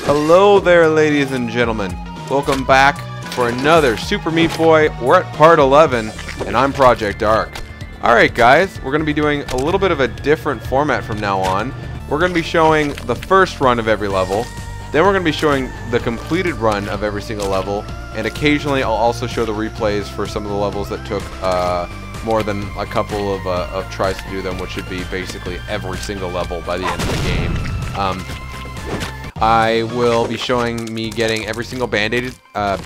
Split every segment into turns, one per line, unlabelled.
Hello there, ladies and gentlemen. Welcome back for another Super Meat Boy. We're at part 11, and I'm Project Ark. Alright guys, we're going to be doing a little bit of a different format from now on. We're going to be showing the first run of every level, then we're going to be showing the completed run of every single level, and occasionally I'll also show the replays for some of the levels that took more than a couple of tries to do them, which should be basically every single level by the end of the game. I will be showing me getting every single bandage, I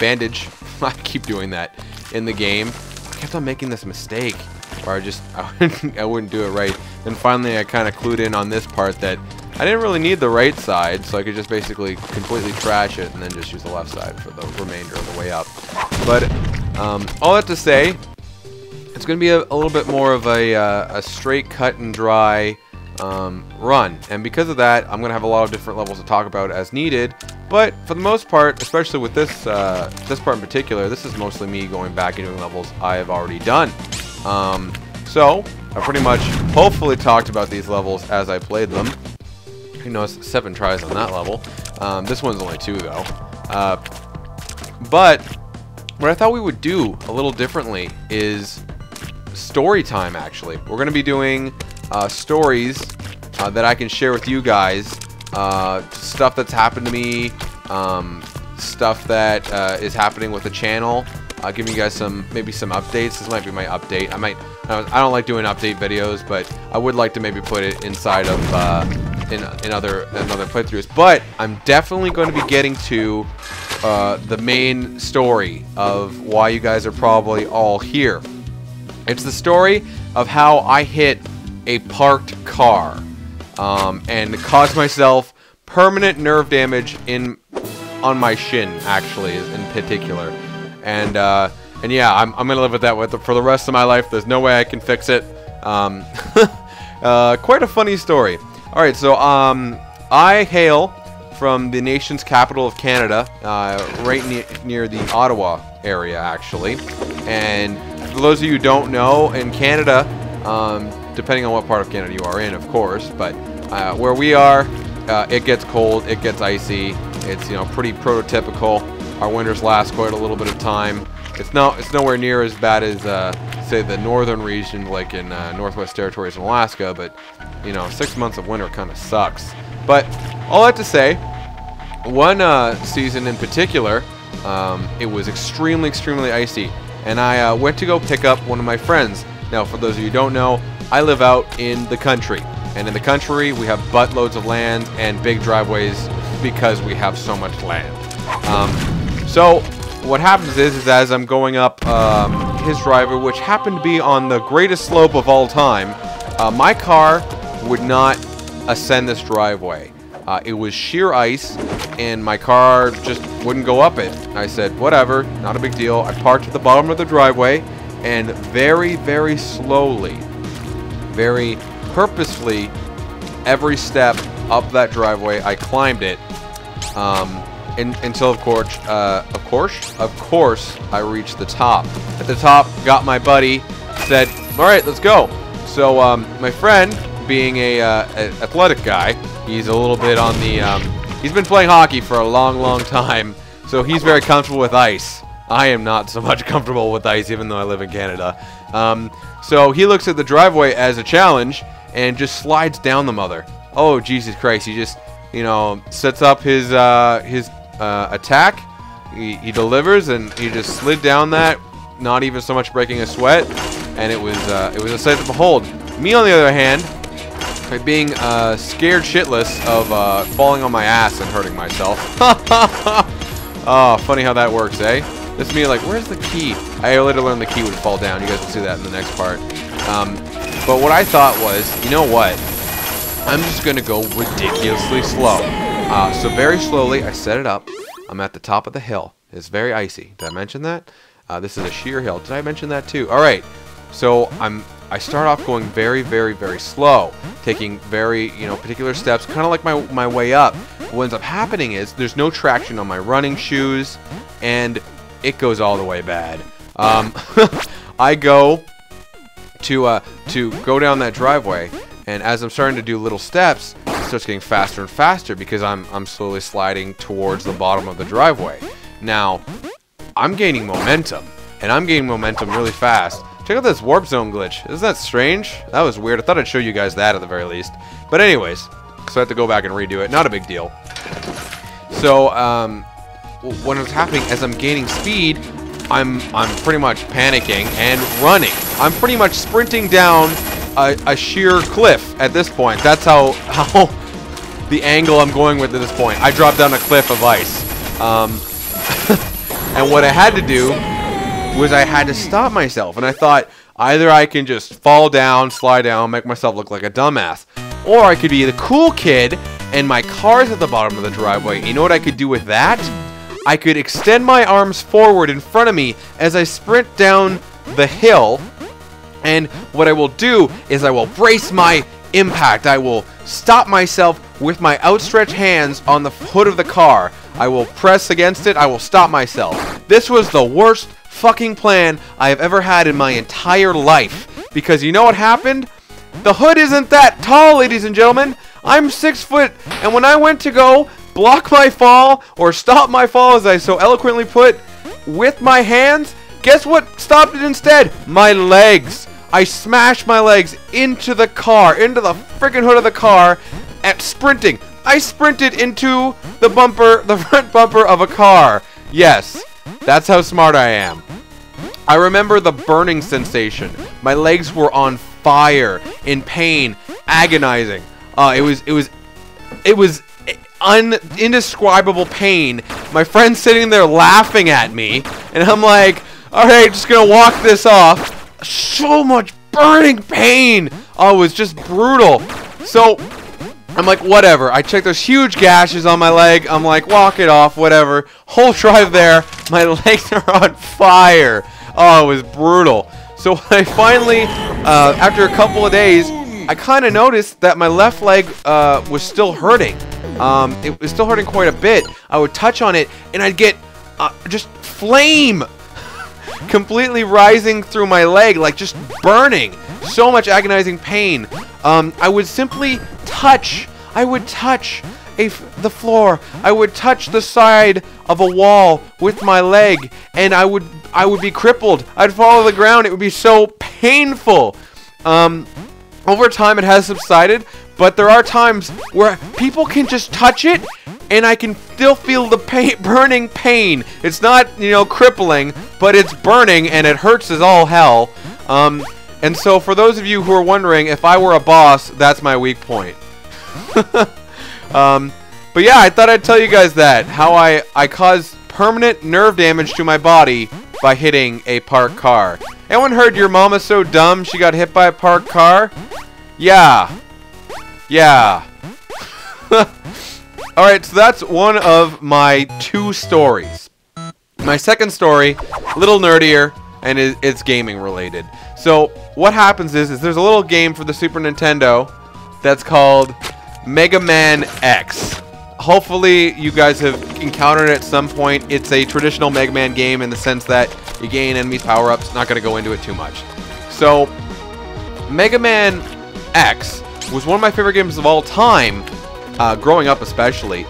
keep doing that, in the game. I kept on making this mistake, or I wouldn't do it right. Then finally I kind of clued in on this part that I didn't really need the right side, so I could just basically completely trash it and then just use the left side for the remainder of the way up. But all that to say, it's going to be a little bit more of a straight cut and dry run, and because of that I'm gonna have a lot of different levels to talk about as needed, but for the most part, especially with this part in particular, this is mostly me going back and doing levels I have already done. So I pretty much hopefully talked about these levels as I played them. You know, it's 7 tries on that level. This one's only 2 though. But what I thought we would do a little differently is story time. Actually, we're gonna be doing stories that I can share with you guys, stuff that's happened to me, stuff that is happening with the channel, giving you guys maybe some updates. This might be my update. I don't like doing update videos, but I would like to maybe put it inside of in other playthroughs. But I'm definitely going to be getting to the main story of why you guys are probably all here. It's the story of how I hit a parked car and caused myself permanent nerve damage on my shin, actually, in particular. And yeah, I'm gonna live with that for the rest of my life. There's no way I can fix it. Quite a funny story. All right, so I hail from the nation's capital of Canada, right near the Ottawa area, actually. And for those of you who don't know, in Canada, depending on what part of Canada you are in, of course, but where we are, it gets cold, it gets icy. It's, you know, pretty prototypical. Our winters last quite a little bit of time. It's nowhere near as bad as say the northern region, like in Northwest Territories in Alaska, but you know, 6 months of winter kind of sucks. But all that to say, one season in particular, it was extremely icy, and I went to go pick up one of my friends. Now, for those of you who don't know, I live out in the country, and in the country we have buttloads of land and big driveways because we have so much land. So what happens is as I'm going up his driveway, which happened to be on the greatest slope of all time, my car would not ascend this driveway. It was sheer ice, and my car just wouldn't go up it. I said, whatever, not a big deal. I parked at the bottom of the driveway, and very slowly, very purposefully, every step up that driveway, I climbed it, until of course, I reached the top. At the top, got my buddy, said, "All right, let's go." So my friend, being a athletic guy, he's a little bit on the, he's been playing hockey for a long time, so he's very comfortable with ice. I am not so much comfortable with ice, even though I live in Canada. So he looks at the driveway as a challenge and just slides down the mother. Oh, Jesus Christ. He just, you know, sets up his attack. He delivers, and he just slid down that, not even so much breaking a sweat. And it was a sight to behold. Me, on the other hand, being scared shitless of falling on my ass and hurting myself. Oh, funny how that works, eh? This me like, where's the key? I later learned the key would fall down. You guys will see that in the next part. But what I thought was, you know what? I'm just going to go ridiculously slow. So very slowly, I set it up. I'm at the top of the hill. It's very icy. Did I mention that? This is a sheer hill. Did I mention that too? All right. So I start off going very slow, taking very, you know, particular steps, kind of like my way up. What ends up happening is there's no traction on my running shoes, and it goes all the way bad. I go to go down that driveway, and as I'm starting to do little steps, starts getting faster and faster because I'm slowly sliding towards the bottom of the driveway. Now, I'm gaining momentum, and I'm gaining momentum really fast. Check out this warp zone glitch. Isn't that strange? That was weird. I thought I'd show you guys that at the very least. But anyways, so I have to go back and redo it. Not a big deal. So, what is happening as I'm gaining speed, I'm pretty much panicking and running. I'm pretty much sprinting down a sheer cliff at this point. That's how the angle I'm going with at this point. I dropped down a cliff of ice. And what I had to do was I had to stop myself. And I thought, either I can just fall down, slide down, make myself look like a dumbass, or I could be the cool kid and my car's at the bottom of the driveway. You know what I could do with that? I could extend my arms forward in front of me as I sprint down the hill, and what I will do is I will brace my impact. I will stop myself with my outstretched hands on the hood of the car. I will press against it. I will stop myself. This was the worst fucking plan I have ever had in my entire life, because you know what happened? The hood isn't that tall, ladies and gentlemen. I'm 6 foot, and when I went to go block my fall, or stop my fall as I so eloquently put, with my hands, guess what stopped it instead? My legs. I smashed my legs into the car, into the freaking hood of the car, at sprinting. I sprinted into the bumper, the front bumper of a car. Yes, that's how smart I am. I remember the burning sensation. My legs were on fire, in pain, agonizing. It was indescribable pain. My friend's sitting there laughing at me, and I'm like, alright, just gonna walk this off. So much burning pain. Oh, it was just brutal. So, I'm like, whatever. I checked those huge gashes on my leg. I'm like, walk it off, whatever. Whole drive there, my legs are on fire. Oh, it was brutal. So when I finally, after a couple of days, I kind of noticed that my left leg was still hurting. It was still hurting quite a bit. I would touch on it, and I'd get just flame completely rising through my leg, like just burning. So much agonizing pain. I would simply touch. I would touch the floor. I would touch the side of a wall with my leg, and I would be crippled. I'd fall to the ground. It would be so painful. Over time, it has subsided, but there are times where people can just touch it, and I can still feel the pain, burning pain. It's not, you know, crippling, but it's burning, and it hurts as all hell. And so for those of you who are wondering, if I were a boss, that's my weak point. But yeah, I thought I'd tell you guys that. How I caused permanent nerve damage to my body by hitting a parked car. Anyone heard your mama's so dumb she got hit by a parked car? Yeah. Yeah. Alright, so that's one of my 2 stories. My second story, a little nerdier, and it's gaming related. So what happens is there's a little game for the Super Nintendo that's called Megaman X. Hopefully you guys have encountered it at some point. It's a traditional Mega Man game in the sense that you gain enemies power-ups. Not going to go into it too much. So Megaman X was one of my favorite games of all time, growing up especially,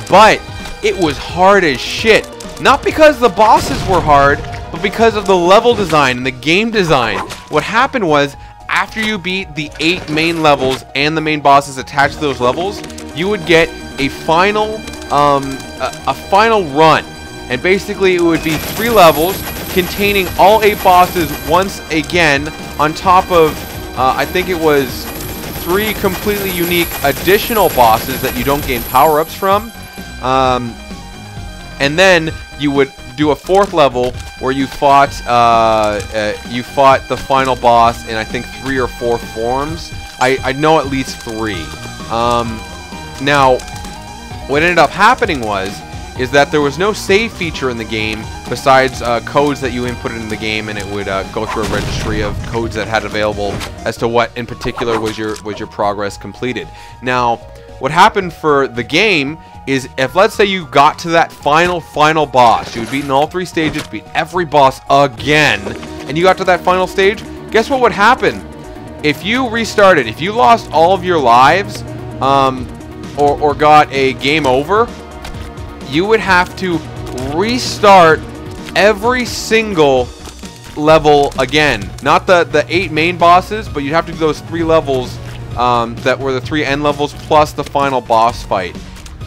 but it was hard as shit. Not because the bosses were hard, but because of the level design and the game design. What happened was, after you beat the 8 main levels and the main bosses attached to those levels, you would get a final run. And basically it would be 3 levels containing all 8 bosses once again, on top of, I think it was 3 completely unique additional bosses that you don't gain power-ups from. And then you would do a 4th level where you fought the final boss in, I think, 3 or 4 forms. I know at least 3. Now, what ended up happening is that there was no save feature in the game besides codes that you inputted in the game, and it would go through a registry of codes that had available as to what in particular was your progress completed. Now, what happened for the game is, if let's say you got to that final boss, you had beaten all 3 stages, beat every boss again, and you got to that final stage, guess what would happen? If you restarted, if you lost all of your lives, or got a game over, you would have to restart every single level again. Not the 8 main bosses, but you'd have to do those 3 levels that were the 3 end levels plus the final boss fight.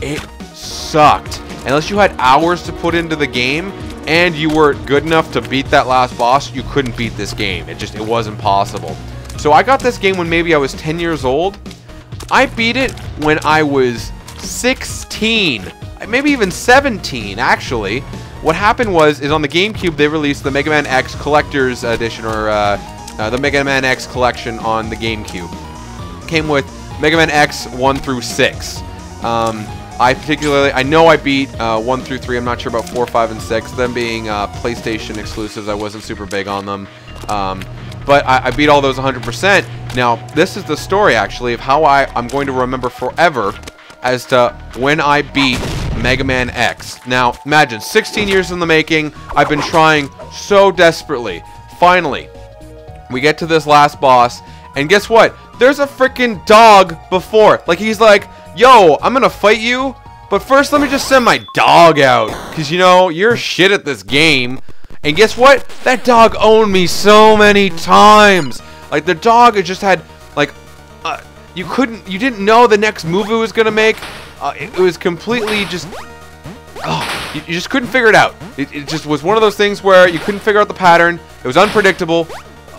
It sucked. Unless you had hours to put into the game and you were good enough to beat that last boss, you couldn't beat this game. It wasn't possible. So I got this game when maybe I was 10 years old. I beat it when I was 16, maybe even 17 actually. What happened is on the GameCube they released the Megaman X Collector's Edition, or the Megaman X Collection on the GameCube. Came with Megaman X 1 through 6. I know I beat 1 through 3. I'm not sure about 4, 5, and 6. Them being PlayStation exclusives, I wasn't super big on them. But I beat all those 100%. Now, this is the story, actually, of how I'm going to remember forever as to when I beat Mega Man X. Now, imagine, 16 years in the making. I've been trying so desperately. Finally, we get to this last boss, and guess what? There's a freaking dog before. Like, he's like, yo, I'm gonna fight you, but first let me just send my dog out. Because, you know, you're shit at this game. And guess what? That dog owned me so many times. Like, the dog, it just had, like, you didn't know the next move it was gonna make. It was completely just, you just couldn't figure it out. It just was one of those things where you couldn't figure out the pattern. It was unpredictable.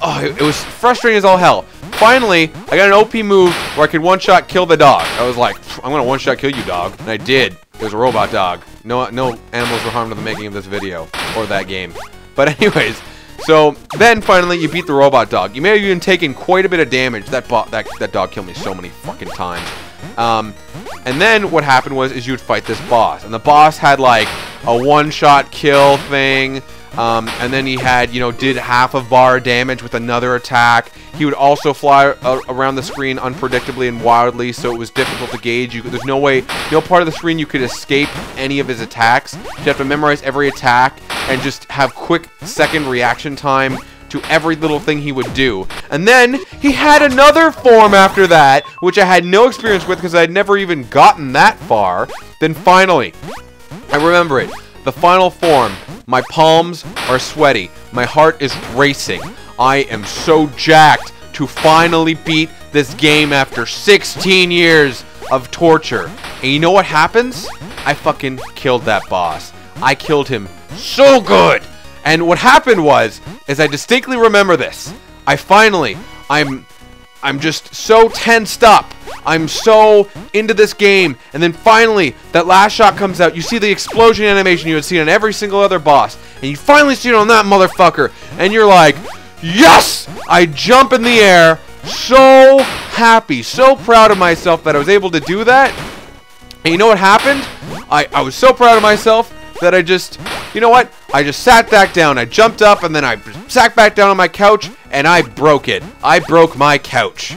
Oh, it was frustrating as all hell. Finally, I got an OP move where I could one-shot kill the dog. I was like, I'm gonna one-shot kill you, dog. And I did. It was a robot dog. No animals were harmed in the making of this video or that game. But anyways, so then finally you beat the robot dog. You may have even taken quite a bit of damage. That dog killed me so many fucking times. And then what happened is you would fight this boss, and the boss had like a one-shot kill thing. And then he had, did half of bar damage with another attack. He would also fly around the screen unpredictably and wildly, so it was difficult to gauge. There's no part of the screen you could escape any of his attacks. You have to memorize every attack and just have quick second reaction time to every little thing he would do. And then he had another form after that, which I had no experience with because I had never even gotten that far. Then finally, I remember it. The final form. My palms are sweaty. My heart is racing. I am so jacked to finally beat this game after 16 years of torture. And you know what happens? I fucking killed that boss. I killed him so good. And what happened is I distinctly remember this. I'm just so tensed up. I'm so into this game. And then finally, that last shot comes out. You see the explosion animation you had seen on every single other boss. And you finally see it on that motherfucker. And you're like, yes! I jump in the air. So happy. So proud of myself that I was able to do that. And you know what happened? I was so proud of myself that I just, you know what? I just sat back down. I jumped up and then I sat back down on my couch and I broke it. I broke my couch.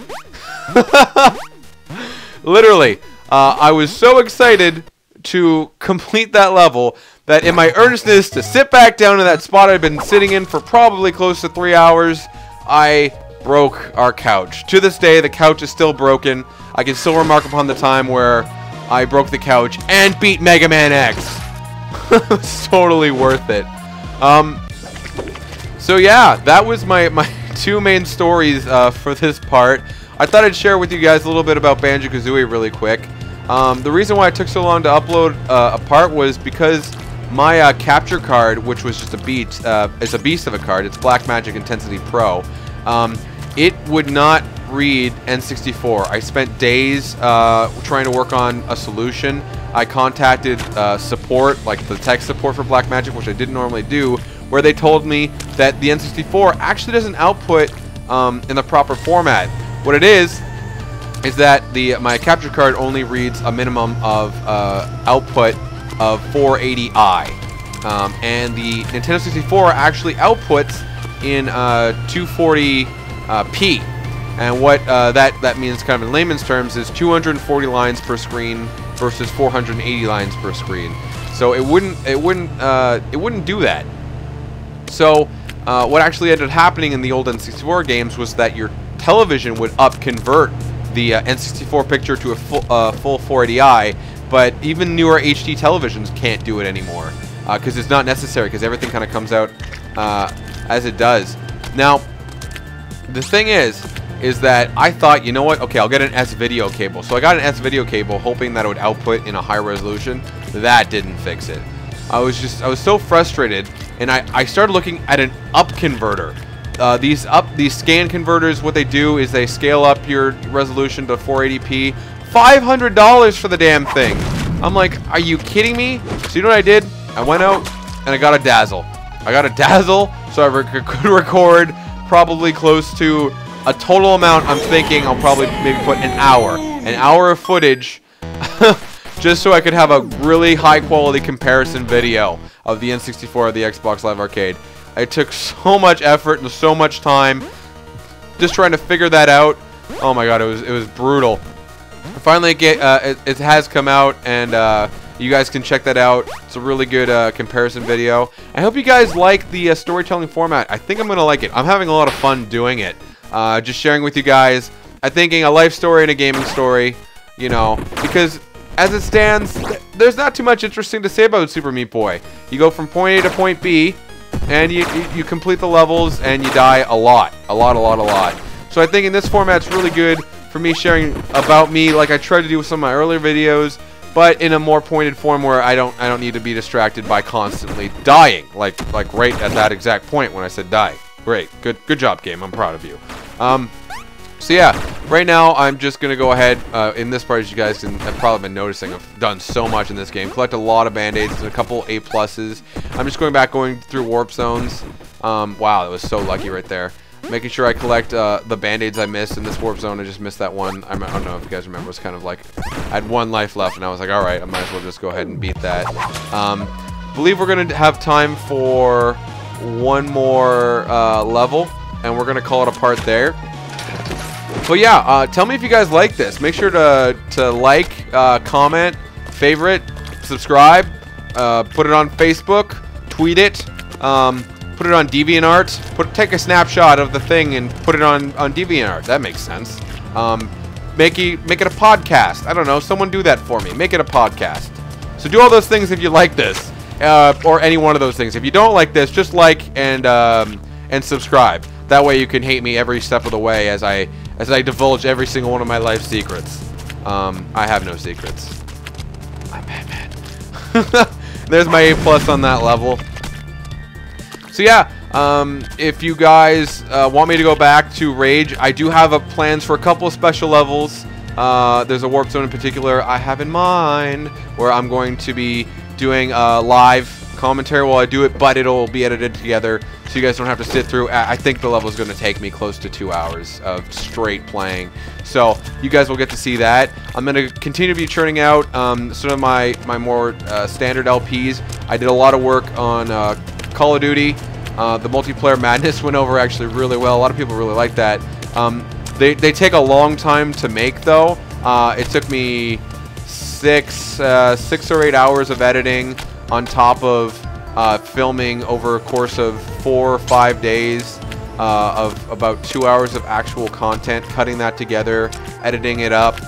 Literally, I was so excited to complete that level that in my earnestness to sit back down in that spot I'd been sitting in for probably close to 3 hours, I broke our couch. To this day, the couch is still broken. I can still remark upon the time where I broke the couch and beat Mega Man X. It's totally worth it. So yeah, that was my 2 main stories for this part. I thought I'd share with you guys a little bit about Banjo-Kazooie really quick. The reason why it took so long to upload a part was because my capture card, which was just a beast, it's a beast of a card. It's Black Magic Intensity Pro. It would not read N64. I spent days trying to work on a solution. I contacted support, like the tech support for Black Magic, which I didn't normally do, where they told me that the N64 actually doesn't output in the proper format. What it is that my capture card only reads a minimum of output of 480i, and the Nintendo 64 actually outputs in 240p. And what that means, kind of in layman's terms, is 240 lines per screen versus 480 lines per screen. So it wouldn't do that. So what actually ended up happening in the old N64 games was that your television would convert the N64 picture to a full 480i, but even newer HD televisions can't do it anymore because it's not necessary, because everything kind of comes out as it does. Now, the thing is that I thought, you know what, okay, I'll get an S-video cable. So I got an S-video cable hoping that it would output in a high resolution. That didn't fix it. I was so frustrated, and I started looking at an up converter. These scan converters, what they do is they scale up your resolution to 480p. $500 for the damn thing. I'm like, are you kidding me? So you know what I did? I went out and I got a Dazzle. So I could record probably close to a total amount. I'm thinking I'll probably maybe put an hour of footage just so I could have a really high quality comparison video of the N64 or the Xbox Live Arcade. It took so much effort and so much time just trying to figure that out. Oh my god, it was brutal. Finally, it has come out, and you guys can check that out. It's a really good comparison video. I hope you guys like the storytelling format. I think I'm gonna like it. I'm having a lot of fun doing it. Just sharing with you guys. I'm thinking a life story and a gaming story. You know, because as it stands, there's not too much interesting to say about Super Meat Boy. You go from point A to point B, and you complete the levels, and you die a lot. So I think in this format, it's really good for me sharing about me, like I tried to do with some of my earlier videos, but in a more pointed form where I don't need to be distracted by constantly dying, like right at that exact point when I said die. Great, good job, game. I'm proud of you. So yeah, right now I'm just gonna go ahead in this part, as you guys have probably been noticing. I've done so much in this game. Collect a lot of band-aids and a couple A+. I'm just going through warp zones. Wow, that was so lucky right there. Making sure I collect the band-aids I missed in this warp zone. I just missed that one. I don't know if you guys remember. It was kind of like I had one life left, and I was like, all right, I might as well just go ahead and beat that. Believe we're gonna have time for one more level, and we're gonna call it a part there. But yeah, tell me if you guys like this. Make sure to like, comment, favorite, subscribe, put it on Facebook, tweet it, put it on DeviantArt, take a snapshot of the thing and put it on DeviantArt. That makes sense. Make it a podcast. I don't know. Someone do that for me. Make it a podcast. So do all those things if you like this, or any one of those things. If you don't like this, just like and subscribe. That way you can hate me every step of the way as I divulge every single one of my life secrets. I have no secrets. I'm Batman. There's my A+ on that level. So yeah, if you guys want me to go back to Rage, I do have plans for a couple of special levels. There's a warp zone in particular I have in mind where I'm going to be doing live commentary while I do it, but it'll be edited together so you guys don't have to sit through. I think the level is going to take me close to 2 hours of straight playing, so you guys will get to see that. I'm going to continue to be churning out some of my more standard LPs. I did a lot of work on Call of Duty. The multiplayer madness went over actually really well. A lot of people really like that. They take a long time to make though. It took me 6 or 8 hours of editing on top of filming over a course of 4 or 5 days of about 2 hours of actual content, cutting that together, editing it up,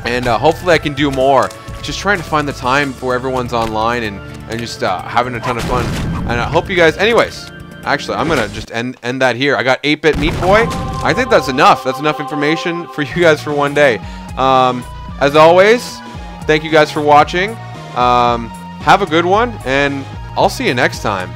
and hopefully I can do more. Just trying to find the time where everyone's online and just having a ton of fun. And I hope you guys, anyways, actually, I'm gonna just end that here. I got 8-Bit Meat Boy. I think that's enough. That's enough information for you guys for one day. As always, thank you guys for watching. Have a good one, and I'll see you next time.